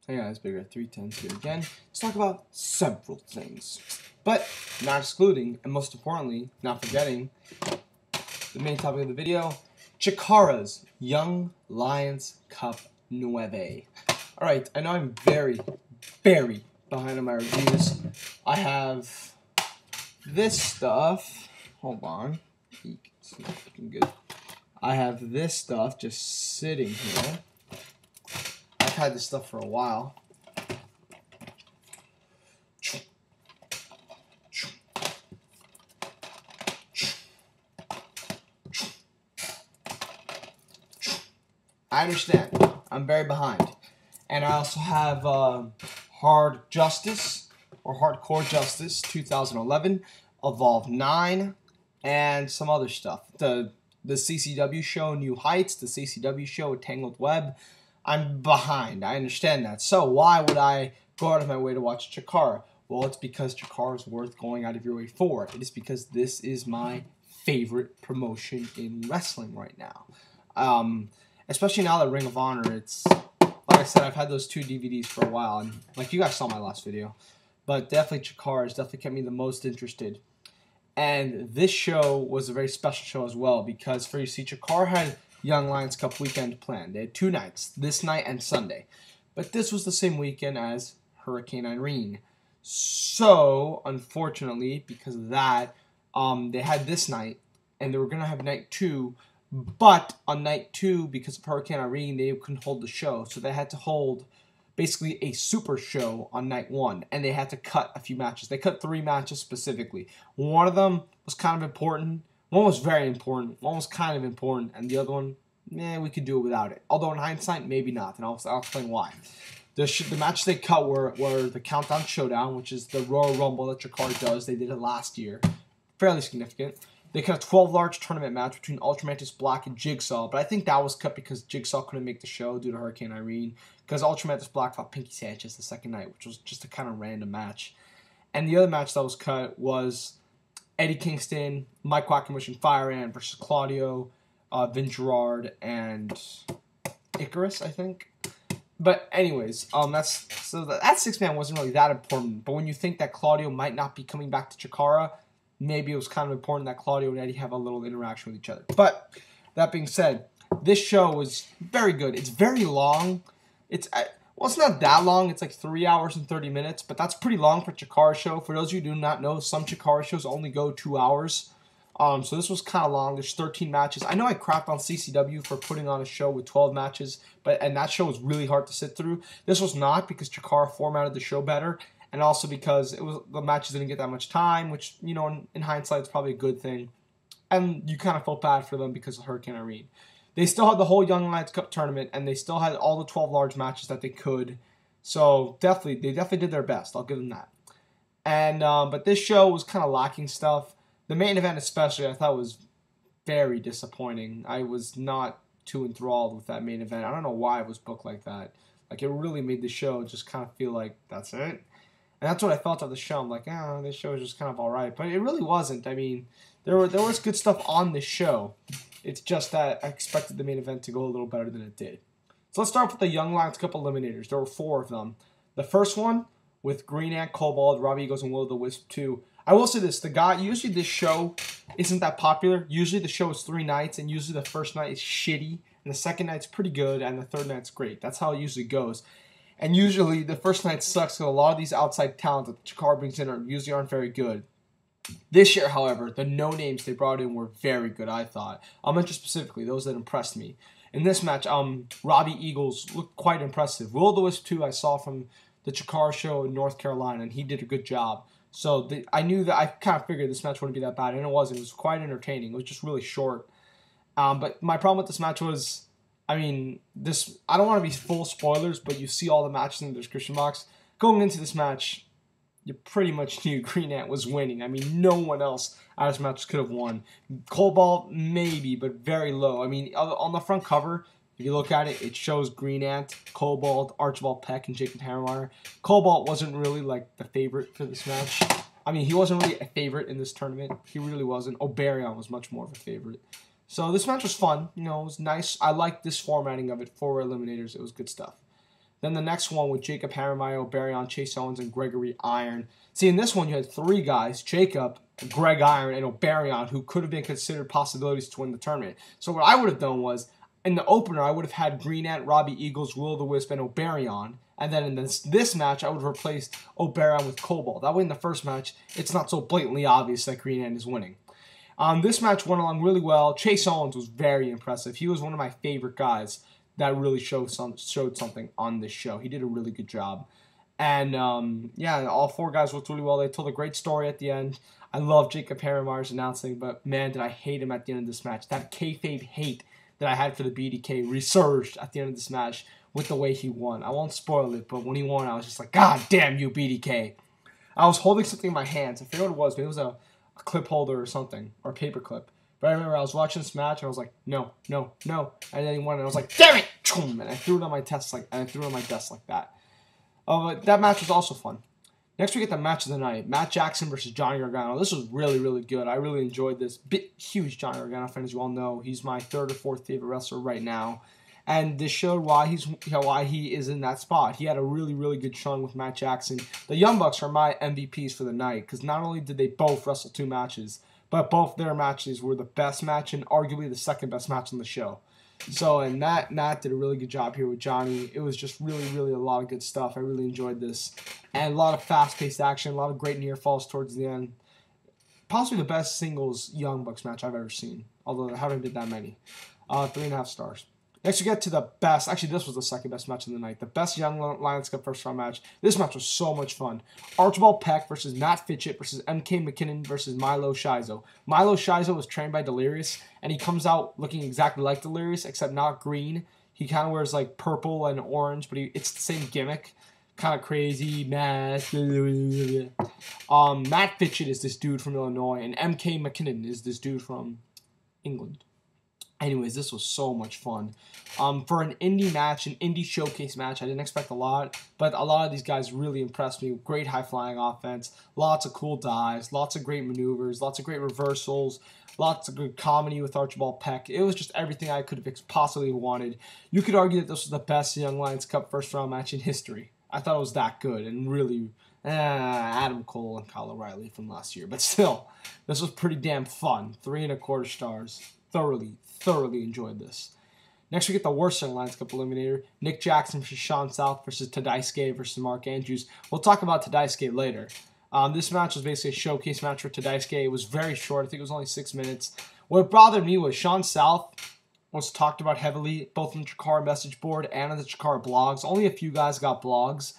Hey guys, Bigger 310s here again. Let's talk about several things, but not excluding, and most importantly, not forgetting, the main topic of the video, Chikara's Young Lions Cup 9. Alright, I know I'm very behind on my reviews. I have this stuff. Hold on. It's not looking good. I have this stuff just sitting here. I've had this stuff for a while. I understand. I'm very behind. And I also have Hard Justice, or Hardcore Justice 2011, Evolve 9, and some other stuff. The CCW show New Heights, the CCW show Tangled Web. I'm behind. I understand that. So why would I go out of my way to watch Chikara? Well, it's because Chikara is worth going out of your way for. It is because this is my favorite promotion in wrestling right now. Especially now that Ring of Honor, it's, like I said, I've had those 2 DVDs for a while, and like you guys saw my last video. But definitely Chikara has definitely kept me the most interested. And this show was a very special show as well, because for you see, Chikara had Young Lions Cup weekend planned. They had 2 nights, this night and Sunday. But this was the same weekend as Hurricane Irene. So, unfortunately, because of that, they had this night, and they were going to have night 2. But on night 2, because of Hurricane Irene, they couldn't hold the show. So they had to hold basically a super show on night 1. And they had to cut a few matches. They cut 3 matches specifically. One of them was kind of important. One was very important, one was kind of important, and the other one, we could do it without it. Although in hindsight, maybe not, and I'll explain why. The matches they cut were the Countdown Showdown, which is the Royal Rumble that Chikara does. They did it last year. Fairly significant. They cut a 12 large tournament match between Ultramantis Black and Jigsaw, but I think that was cut because Jigsaw couldn't make the show due to Hurricane Irene, because Ultramantis Black fought Pinky Sanchez the second night, which was just a kind of random match. And the other match that was cut was Eddie Kingston, Mike Quackenbush, and Fire Ant versus Claudio, Vin Gerard, and Icarus, I think. But anyways, that 6-man wasn't really that important. But when you think that Claudio might not be coming back to Chikara, maybe it was kind of important that Claudio and Eddie have a little interaction with each other. But that being said, this show was very good. It's very long. Well, it's not that long. It's like 3 hours and 30 minutes, but that's pretty long for a Chikara show. For those of you who do not know, some Chikara shows only go 2 hours. So this was kind of long. There's 13 matches. I know I crapped on CCW for putting on a show with 12 matches, and that show was really hard to sit through. This was not, because Chikara formatted the show better, and also because the matches didn't get that much time, which, you know, in hindsight, is probably a good thing. And you kind of felt bad for them because of Hurricane Irene. They still had the whole Young Lions Cup tournament, and they still had all the 12 large matches that they could. So they definitely did their best. I'll give them that. And but this show was kind of lacking stuff. The main event especially, I thought was very disappointing. I was not too enthralled with that main event. I don't know why it was booked like that. Like, it really made the show just kind of feel like that's it. And that's what I felt of the show. I'm like, this show is just kind of all right. But it really wasn't. I mean, there was good stuff on this show. It's just that I expected the main event to go a little better than it did. So let's start with the Young Lions Cup Eliminators. There were 4 of them. The first one with Green Ant, Kobald, Robbie Eagles, and Will the Wisp 2. I will say this, usually this show isn't that popular. Usually the show is 3 nights, and usually the first night is shitty, and the second night's pretty good, and the third night's great. That's how it usually goes. And usually the first night sucks, because a lot of these outside talent that Chikara brings in usually aren't very good. This year, however, the no-names they brought in were very good, I thought. I'll mention specifically those that impressed me. In this match, Robbie Eagles looked quite impressive. Will the Wisp 2 I saw from the Chikara show in North Carolina, and he did a good job. So I knew that, I kind of figured this match wouldn't be that bad, and it wasn't. It was quite entertaining. It was just really short. But my problem with this match was, I mean, I don't want to be full spoilers, but you see all the matches in the description box. Going into this match, you pretty much knew Green Ant was winning. I mean, no one else out of this match could have won. Kobald, maybe, but very low. I mean, on the front cover, if you look at it, it shows Green Ant, Kobald, Archibald, Peck, and Jakob Hammermeier. Kobald wasn't really, like, the favorite for this match. I mean, he wasn't really a favorite in this tournament. He really wasn't. Obariyon was much more of a favorite. So this match was fun. You know, it was nice. I liked this formatting of it for Eliminators. It was good stuff. Then the next one with Jakob, Hammermeier, Obariyon, Chase Owens, and Gregory Iron. See, in this one, you had 3 guys, Jakob, Greg Iron, and Obariyon, who could have been considered possibilities to win the tournament. So what I would have done was, in the opener, I would have had Green Ant, Robbie, Eagles, Will the Wisp, and Obariyon. And then in this match, I would have replaced Obariyon with Kobald. That way, in the first match, it's not so blatantly obvious that Green Ant is winning. This match went along really well. Chase Owens was very impressive. He was one of my favorite guys that really showed something on this show. He did a really good job. And, yeah, all 4 guys worked really well. They told a great story at the end. I love Jakob Hammermeier's announcing, but, man, did I hate him at the end of this match. That kayfabe hate that I had for the BDK resurged at the end of this match with the way he won. I won't spoil it, but when he won, I was just like, God damn you, BDK. I was holding something in my hands. I forget what it was. Maybe it was a clip holder or something, or a paper clip. But I remember I was watching this match, and I was like, no, no, no. And then he won, and I was like, damn it! And I threw it on my desk like that. But that match was also fun. Next, we get the match of the night. Matt Jackson versus Johnny Gargano. This was really, really good. I really enjoyed this. Huge Johnny Gargano fan, as you all know. He's my 3rd or 4th favorite wrestler right now. And this showed why he is in that spot. He had a really, really good showing with Matt Jackson. The Young Bucks are my MVPs for the night, because not only did they both wrestle 2 matches, but both their matches were the best match and arguably the 2nd best match on the show. So, and Matt did a really good job here with Johnny. It was just really, really a lot of good stuff. I really enjoyed this. And a lot of fast-paced action, a lot of great near falls towards the end. Possibly the best singles Young Bucks match I've ever seen, although I haven't did that many. 3.5 stars. Next, we get to the best. Actually, this was the 2nd best match of the night. The best Young Lions Cup first round match. This match was so much fun. Archibald Peck versus Matt Fitchett versus Mckinnan versus Milo Shizo. Milo Shizo was trained by Delirious, and he comes out looking exactly like Delirious, except not green. He kind of wears like purple and orange, but it's the same gimmick. Kind of crazy, mask. Matt Fitchett is this dude from Illinois, and Mckinnan is this dude from England. Anyways, this was so much fun. For an indie match, an indie showcase match, I didn't expect a lot, but a lot of these guys really impressed me. Great high-flying offense, lots of cool dives, lots of great maneuvers, lots of great reversals, lots of good comedy with Archibald Peck. It was just everything I could have possibly wanted. You could argue that this was the best Young Lions Cup first-round match in history. I thought it was that good, and really, Adam Cole and Kyle O'Reilly from last year. But still, this was pretty damn fun. 3.25 stars. Thoroughly enjoyed this. Next, we get the worst Young Lions Cup eliminator. Nick Jackson versus Sean South versus Tadasuke versus Mark Andrews. We'll talk about Tadasuke later. This match was basically a showcase match for Tadasuke. It was very short. I think it was only 6 minutes. What bothered me was Sean South was talked about heavily, both on the Chikara message board and on the Chikara blogs. Only a few guys got blogs.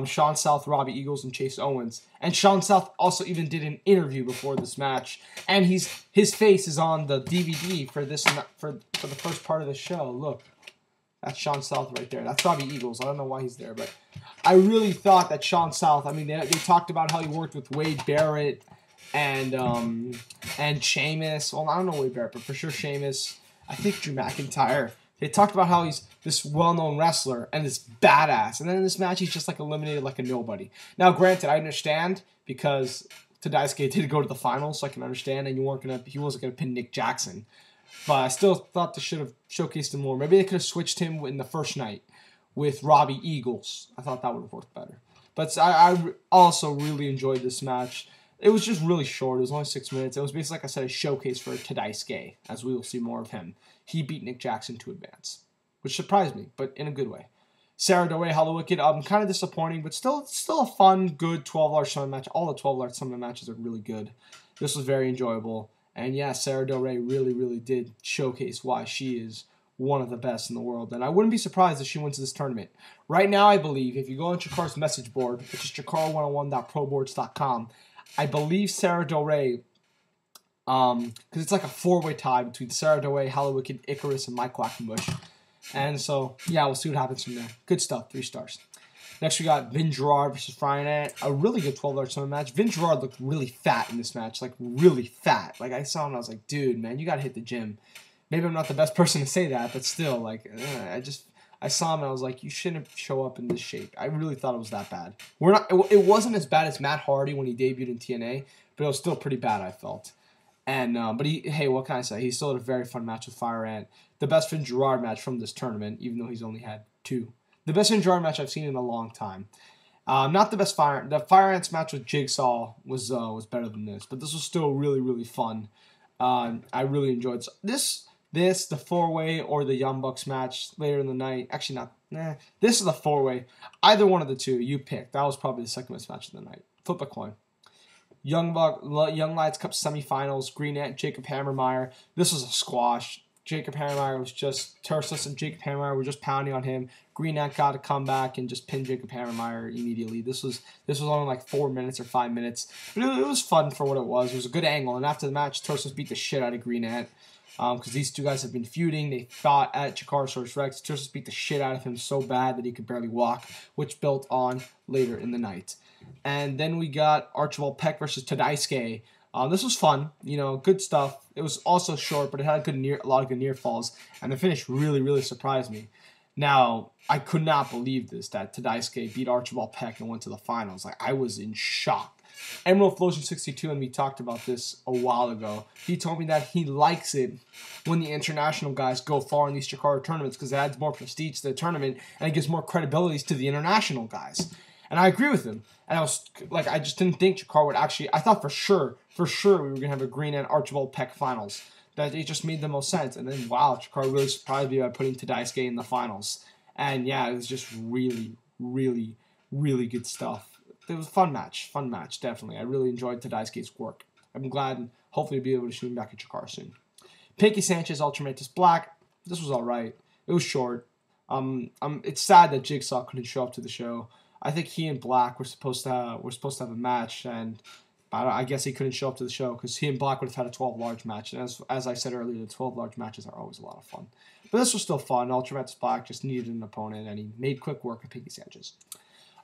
Sean South, Robbie Eagles, and Chase Owens. And Sean South also even did an interview before this match. And his face is on the DVD for this for the first part of the show. Look, that's Sean South right there. That's Robbie Eagles. I don't know why he's there, but I really thought that Sean South. I mean, they talked about how he worked with Wade Barrett and Sheamus. Well, I don't know Wade Barrett, but for sure Sheamus. I think Drew McIntyre. They talked about how he's this well-known wrestler and this badass. And then in this match, he's just like eliminated like a nobody. Now, granted, I understand because Tadasuke did go to the finals, so I can understand, and he wasn't gonna pin Nick Jackson. But I still thought they should have showcased him more. Maybe they could have switched him in the first night with Robbie Eagles. I thought that would have worked better. But I also really enjoyed this match. It was just really short. It was only 6 minutes. It was basically, like I said, a showcase for Tadasuke, as we will see more of him. He beat Nick Jackson to advance, which surprised me, but in a good way. Sara Del Rey, Hallowicked, kind of disappointing, but still a fun, good 12-hour summon match. All the 12-hour summon matches are really good. This was very enjoyable. And yeah, Sara Del Rey really, really did showcase why she is one of the best in the world. And I wouldn't be surprised if she wins this tournament. Right now, I believe, if you go on Chikara's message board, which is chikara101.proboards.com, I believe Sara Del Rey, because it's like a 4-way tie between Sara Del Rey, Hallowicked, Icarus, and Mike Quackenbush. And so, yeah, we'll see what happens from there. Good stuff, 3 stars. Next, we got Vin Gerard versus Brian Ant. A really good 12-hour summon match. Vin Gerard looked really fat in this match, like really fat. Like, I saw him and I was like, dude, man, you got to hit the gym. Maybe I'm not the best person to say that, but still, like, I saw him and I was like, you shouldn't show up in this shape. I really thought it was that bad. It wasn't as bad as Matt Hardy when he debuted in TNA, but it was still pretty bad, I felt. And but hey, what can I say? He still had a very fun match with Fire Ant. The best Vin Gerard match from this tournament, even though he's only had 2. The best Vin Gerard match I've seen in a long time. Not the best the Fire Ants match with Jigsaw was better than this, but this was still really, really fun. I really enjoyed this, the 4-way or the Young Bucks match later in the night. Actually, not. Nah, this is the 4-way. Either one of the two you pick. That was probably the second best match of the night. Flip a coin. Young Lions Cup semifinals. Green Ant, Jakob Hammermeier. This was a squash. Jakob Hammermeier was just Tersus and Jakob Hammermeier were just pounding on him. Green Ant got to come back and just pin Jakob Hammermeier immediately. This was only like 4 minutes or 5 minutes, but it was fun for what it was. It was a good angle, and after the match, Tersus beat the shit out of Green Ant because these two guys have been feuding. They fought at Chikara Source Rex. Tersus beat the shit out of him so bad that he could barely walk, which built on later in the night. And then we got Archibald Peck versus Tadasuke. This was fun, good stuff. It was also short, but it had a lot of good near falls, and the finish really, really surprised me. Now, I could not believe that Tadasuke beat Archibald Peck and went to the finals. Like, I was in shock. Emerald Flosion 62 and me talked about this a while ago. He told me that he likes it when the international guys go far in these Chikara tournaments because it adds more prestige to the tournament and it gives more credibility to the international guys. And I agree with him. And I just didn't think Chikara would actually. I thought for sure we were gonna have a Green and Archibald Peck finals. That it just made the most sense. And then wow, Chikara really surprised me by putting Tadasuke in the finals. And yeah, it was just really, really, really good stuff. It was a fun match, definitely. I really enjoyed Tadasuke's work. I'm glad and hopefully be able to see him back at Chikara soon. Pinky Sanchez, Ultramantis Black. This was alright. It was short. It's sad that Jigsaw couldn't show up to the show. I think he and Black were supposed to have a match, and I guess he couldn't show up to the show because he and Black would have had a 12 large match. And as I said earlier, the 12 large matches are always a lot of fun. But this was still fun. Ultramantis Black just needed an opponent, and he made quick work of Pinky Sanchez.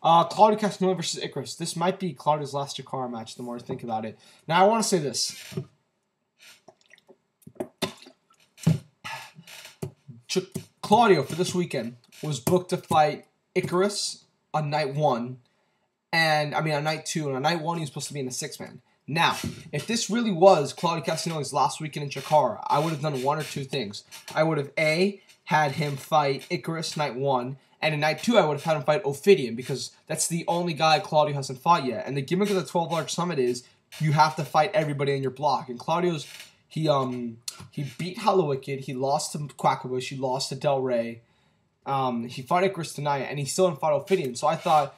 Claudio Castagnoli versus Icarus. This might be Claudio's last Chikara match, the more I think about it. Now, I want to say this. Claudio, for this weekend, was booked to fight Icarus on night 1. On night 2. And on night 1, he was supposed to be in the 6-man. Now, if this really was Claudio Castagnoli's last weekend in Chikara, I would have done one or two things. I would have, A, had him fight Icarus night 1, and in night 2, I would have had him fight Ophidian, because that's the only guy Claudio hasn't fought yet. And the gimmick of the 12 Large Summit is you have to fight everybody in your block. And Claudio's, he beat Hallowicked, he lost to Quackabush, he lost to Del Rey. He fought Icarus tonight, and he still didn't fight Ophidian. So I thought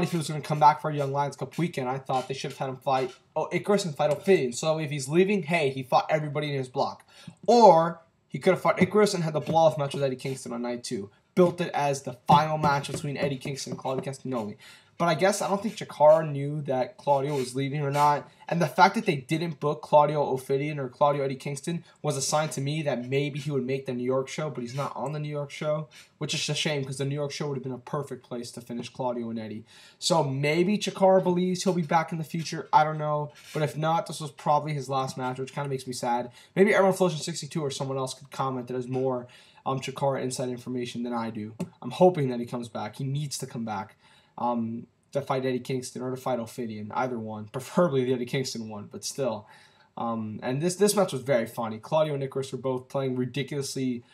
if he was going to come back for a Young Lions Cup weekend, I thought they should have had him fight Icarus and fight Ophidian. So if he's leaving, hey, he fought everybody in his block. Or he could have fought Icarus and had the blow-off match with Eddie Kingston on night 2. Built it as the final match between Eddie Kingston and Claudio Castagnoli. But I guess I don't think Chikara knew that Claudio was leaving or not. And the fact that they didn't book Claudio Ophidian or Claudio Eddie Kingston was a sign to me that maybe he would make the New York show, but he's not on the New York show, which is a shame because the New York show would have been a perfect place to finish Claudio and Eddie. So maybe Chikara believes he'll be back in the future. I don't know. But if not, this was probably his last match, which kind of makes me sad. Maybe Emerald Flosion 62 or someone else could comment that has more Chikara inside information than I do. I'm hoping that he comes back. He needs to come back. To fight Eddie Kingston or to fight Ophidian, either one. Preferably the Eddie Kingston one, but still. And this match was very funny. Claudio and Icarus were both playing ridiculously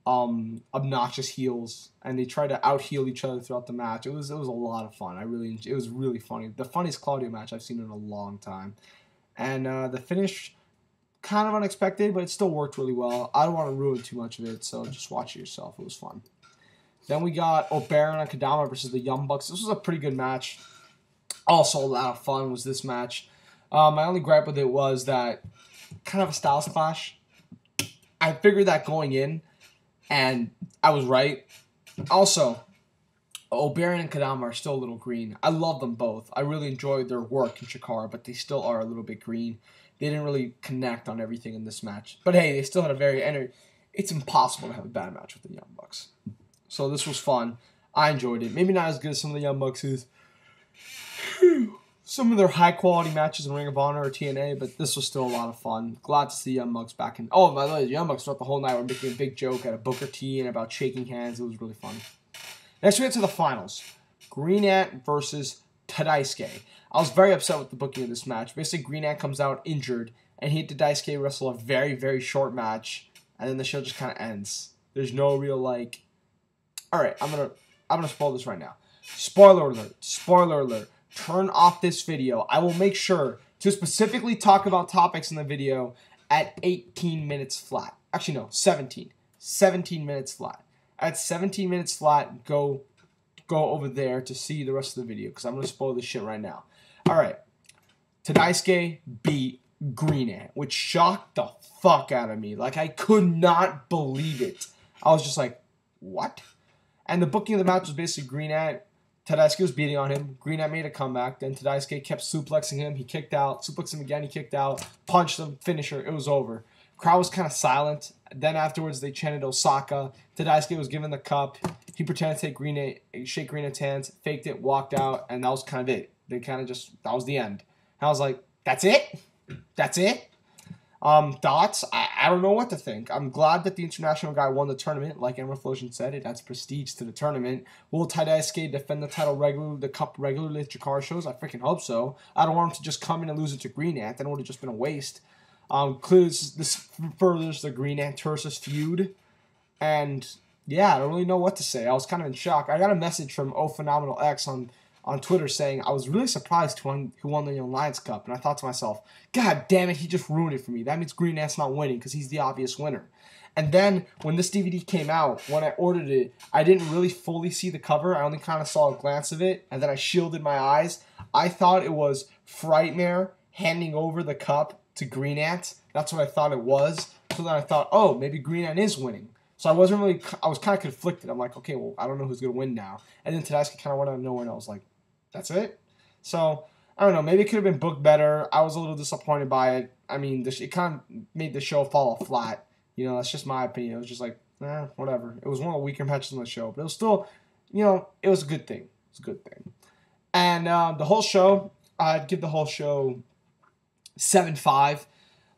obnoxious heels, and they tried to out-heel each other throughout the match. It was a lot of fun. It was really funny. The funniest Claudio match I've seen in a long time. And the finish, kind of unexpected, but it still worked really well. I don't want to ruin too much of it, so just watch it yourself. It was fun. Then we got Obariyon and Kadama versus the Young Bucks. This was a pretty good match. Also a lot of fun was this match. My only gripe with it was that kind of a styles clash. I figured that going in, and I was right. Also, Obariyon and Kadama are still a little green. I love them both. I really enjoyed their work in Chikara, but they still are a little bit green. They didn't really connect on everything in this match. But hey, they still had a very... It's impossible to have a bad match with the Young Bucks. So this was fun. I enjoyed it. Maybe not as good as some of the Young Bucks' some of their high-quality matches in Ring of Honor or TNA, but this was still a lot of fun. Glad to see Young Bucks back in... Oh, by the way, the Young Bucks throughout the whole night were making a big joke at a Booker T and about shaking hands. It was really fun. Next, we get to the finals. Green Ant versus Tadasuke. I was very upset with the booking of this match. Basically, Green Ant comes out injured, and he and Tadasuke wrestle a very, very short match, and then the show just kind of ends. There's no real, like... Alright, I'm gonna I'm going to spoil this right now. Spoiler alert. Spoiler alert. Turn off this video. I will make sure to specifically talk about topics in the video at 18 minutes flat. Actually, no, 17. 17 minutes flat. At 17 minutes flat, go over there to see the rest of the video because I'm going to spoil this shit right now. All right. Tadasuke beat Green Ant, which shocked the fuck out of me. Like, I could not believe it. I was just like, what? And the booking of the match was basically Green Ant. Tadasuke was beating on him. Green Ant made a comeback. Then Tadasuke kept suplexing him. He kicked out. Suplexed him again. He kicked out. Punched him. Finisher. It was over. Crowd was kind of silent. Then afterwards, they chanted Osaka. Tadasuke was given the cup. He pretended to shake Green Ant's hands, faked it, walked out, and that was kind of it. They kind of just, that was the end. And I was like, that's it? That's it? Thoughts? I don't know what to think. I'm glad that the international guy won the tournament. Like Emma Flosion said, it adds prestige to the tournament. Will Tadasuke defend the title regularly, the cup regularly at Chikara shows? I freaking hope so. I don't want him to just come in and lose it to Green Ant. Then it would have just been a waste. Clearly, this furthers the Green Ant Tursus feud. And, yeah, I don't really know what to say. I was kind of in shock. I got a message from Phenomenal X on Twitter saying I was really surprised who won the Young Lions Cup. And I thought to myself, God damn it, he just ruined it for me. That means Green Ant's not winning because he's the obvious winner. And then when this DVD came out, when I ordered it, I didn't really fully see the cover. I only kind of saw a glance of it. And then I shielded my eyes. I thought it was Frightmare handing over the cup to Green Ant. That's what I thought it was. So then I thought, oh, maybe Green Ant is winning. So I was kind of conflicted. I'm like, okay, well, I don't know who's going to win now. And then Tadasuke kind of went out of nowhere, and I was like, that's it? So, I don't know. Maybe it could have been booked better. I was a little disappointed by it. I mean, it kind of made the show fall flat. You know, that's just my opinion. It was just like, whatever. It was one of the weaker matches on the show. But it was still, you know, it was a good thing. It was a good thing. And the whole show, I'd give the whole show 7.5.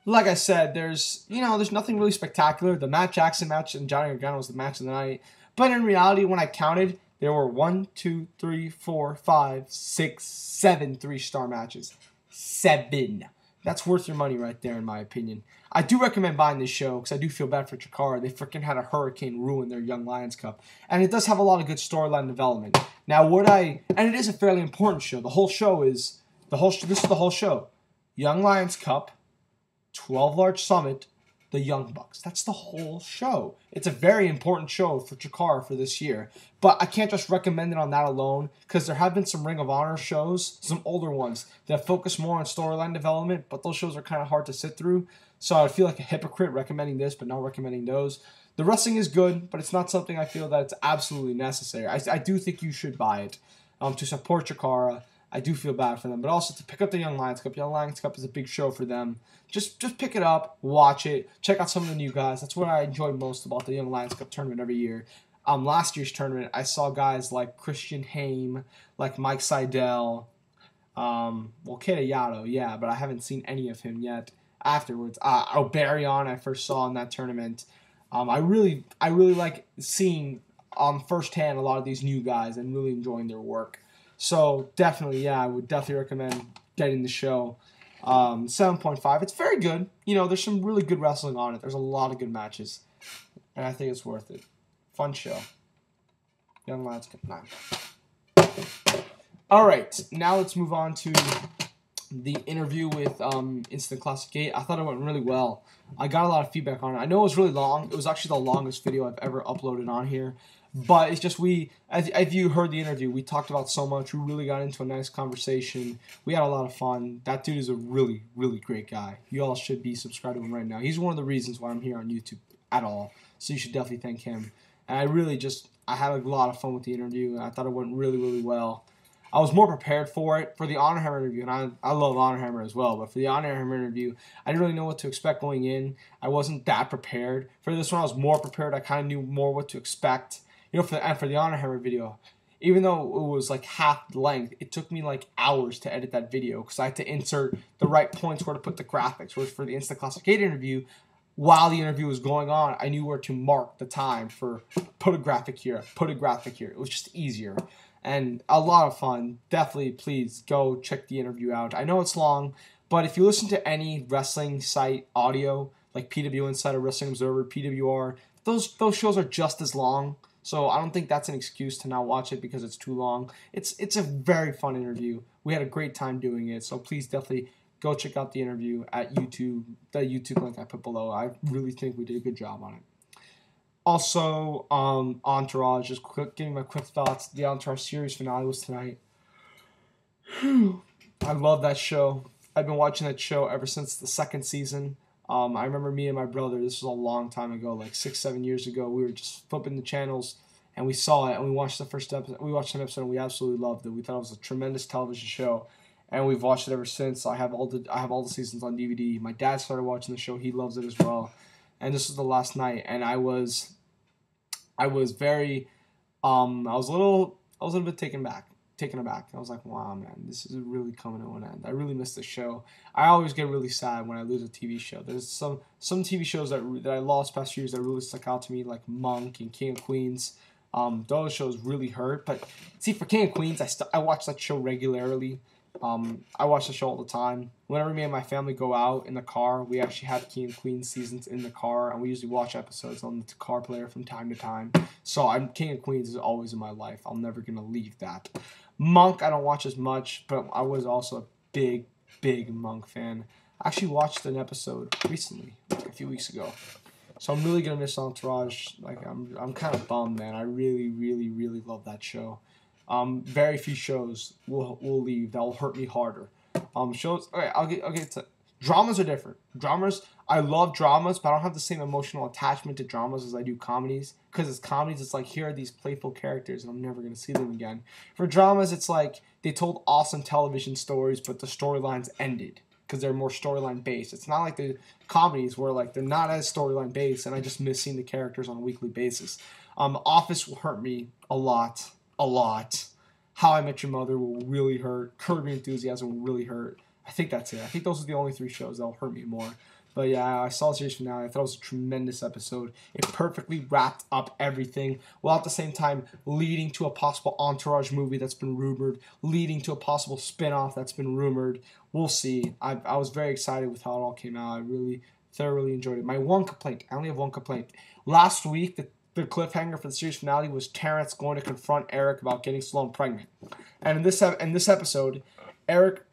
Like I said, there's nothing really spectacular. The Matt Jackson match and Johnny Gargano was the match of the night. But in reality, when I counted, there were 1, 2, 3, 4, 5, 6, 7 3-star matches. 7. That's worth your money right there, in my opinion. I do recommend buying this show because I do feel bad for Chikara. They freaking had a hurricane ruin their Young Lions Cup. And it does have a lot of good storyline development. Now, and it is a fairly important show. The whole show is, this is the whole show. Young Lions Cup, 12 Large Summit, the Young Bucks. That's the whole show. It's a very important show for Chikara for this year. But I can't just recommend it on that alone because there have been some Ring of Honor shows, some older ones, that focus more on storyline development, but those shows are kind of hard to sit through. So I would feel like a hypocrite recommending this but not recommending those. The wrestling is good, but it's not something I feel that it's absolutely necessary. I do think you should buy it to support Chikara. I do feel bad for them, but also to pick up the Young Lions Cup. Young Lions Cup is a big show for them. Just pick it up, watch it, check out some of the new guys. That's what I enjoy most about the Young Lions Cup tournament every year. Last year's tournament, I saw guys like Christian Haim, like Mike Seidel, Keita Yano, yeah, but I haven't seen any of him yet afterwards. Obariyon I first saw in that tournament. I really like seeing firsthand a lot of these new guys and really enjoying their work. So, definitely, yeah, I would definitely recommend getting the show. 7.5. It's very good. You know, there's some really good wrestling on it. There's a lot of good matches. And I think it's worth it. Fun show. Young Lions Cup 9. All right, now let's move on to the interview with InstantClassic8. I thought it went really well. I got a lot of feedback on it. I know it was really long. It was actually the longest video I've ever uploaded on here. But it's just if you heard the interview, we talked about so much. We really got into a nice conversation. We had a lot of fun. That dude is a really, really great guy. You all should be subscribed to him right now. He's one of the reasons why I'm here on YouTube at all. So you should definitely thank him. And I had a lot of fun with the interview. And I thought it went really, really well. I was more prepared for it. For the Honor Hammer interview, and I love Honor Hammer as well, but for the Honor Hammer interview, I didn't really know what to expect going in. I wasn't that prepared. For this one, I was more prepared. I kind of knew more what to expect. You know, for the Honor Hammer video, even though it was like half the length, it took me like hours to edit that video because I had to insert the right points where to put the graphics. Whereas for the InstantClassic8 interview, while the interview was going on, I knew where to mark the time for put a graphic here, put a graphic here. It was just easier and a lot of fun. Definitely, please go check the interview out. I know it's long, but if you listen to any wrestling site audio, like PW Insider, Wrestling Observer, PWR, those shows are just as long. So I don't think that's an excuse to not watch it because it's too long. It's a very fun interview. We had a great time doing it. So please definitely go check out the interview at YouTube. The YouTube link I put below. I really think we did a good job on it. Also, Entourage. Just giving my quick thoughts. The Entourage series finale was tonight. I love that show. I've been watching that show ever since the second season. I remember me and my brother, this was a long time ago, like 6-7 years ago, we were just flipping the channels and we saw it and we watched the first episode. We watched an episode and we absolutely loved it. We thought it was a tremendous television show and we've watched it ever since. I have all the seasons on DVD. My dad started watching the show. He loves it as well. And this was the last night and I was very I was a little bit taken aback. I was like, wow, man, this is really coming to an end. I really miss the show. I always get really sad when I lose a TV show. There's some TV shows that I lost past years that really stuck out to me, like Monk and King of Queens. Those shows really hurt. But see, for King of Queens, I watch that show regularly. I watch the show all the time. Whenever me and my family go out in the car, we actually have King of Queens seasons in the car, and we usually watch episodes on the car player from time to time. So King of Queens is always in my life. I'm never going to leave that. Monk, I don't watch as much, but I was also a big, big Monk fan. I actually watched an episode recently, like a few weeks ago. So I'm really going to miss Entourage. Like, I'm kind of bummed, man. I really, really, really love that show. Very few shows will leave that will hurt me harder. Shows. Okay, I'll get to dramas are different. Dramas, I love dramas, but I don't have the same emotional attachment to dramas as I do comedies. Because it's comedies, it's like here are these playful characters, and I'm never gonna see them again. For dramas, it's like they told awesome television stories, but the storylines ended because they're more storyline based. It's not like the comedies where like they're not as storyline based, and I just miss seeing the characters on a weekly basis. Office will hurt me a lot. How I Met Your Mother will really hurt. Curb Your Enthusiasm will really hurt. I think that's it. I think those are the only 3 shows that will hurt me more. But yeah, I saw the series finale. I thought it was a tremendous episode. It perfectly wrapped up everything, while at the same time leading to a possible Entourage movie that's been rumored, leading to a possible spin-off that's been rumored. We'll see. I was very excited with how it all came out. I really thoroughly enjoyed it. My one complaint, I only have one complaint. Last week, the cliffhanger for the series finale was Terrence going to confront Eric about getting Sloane pregnant. And in this episode, Eric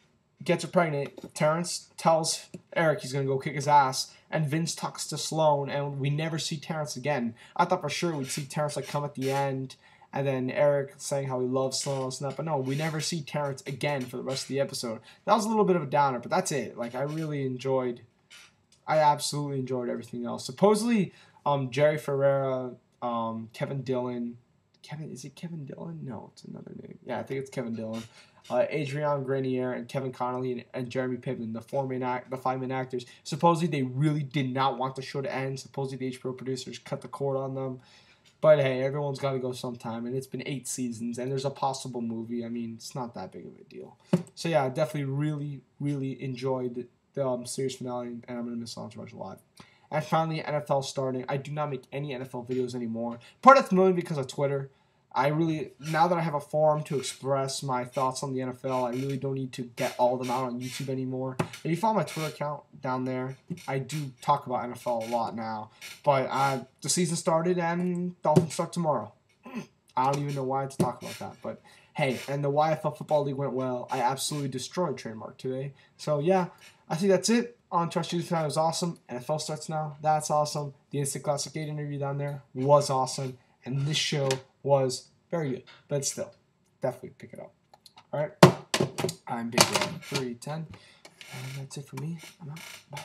gets her pregnant. Terrence tells Eric he's going to go kick his ass. And Vince talks to Sloane, and we never see Terrence again. I thought for sure we'd see Terrence like come at the end, and then Eric saying how he loves Sloane and stuff. But no, we never see Terrence again for the rest of the episode. That was a little bit of a downer, but that's it. Like, I absolutely enjoyed everything else. Supposedly, Jerry Ferrera, Kevin Dillon. Is it Kevin Dillon? No, it's another name. Yeah, I think it's Kevin Dillon. Adrian Grenier and Kevin Connolly and Jeremy Piven, the 5 main actors. Supposedly they really did not want the show to end. Supposedly the HBO producers cut the cord on them. But hey, everyone's got to go sometime, and it's been 8 seasons, and there's a possible movie. I mean, it's not that big of a deal. So yeah, I definitely really, really enjoyed the series finale, and I'm going to miss Entourage a lot. And finally, NFL starting. I do not make any NFL videos anymore. Part of it's mainly because of Twitter. Now that I have a forum to express my thoughts on the NFL, I really don't need to get all of them out on YouTube anymore. If you follow my Twitter account down there, I do talk about NFL a lot now. But the season started and Dolphins start tomorrow. I don't even know why to talk about that. But hey, and the YFL Football League went well. I absolutely destroyed Trademark today. So yeah, I think that's it. Entourage season finale was awesome. NFL starts now. That's awesome. The InstantClassic8 interview down there was awesome. And this show was very good. But still, definitely pick it up. All right. I'm Big Red 310. And that's it for me. I'm out. Bye.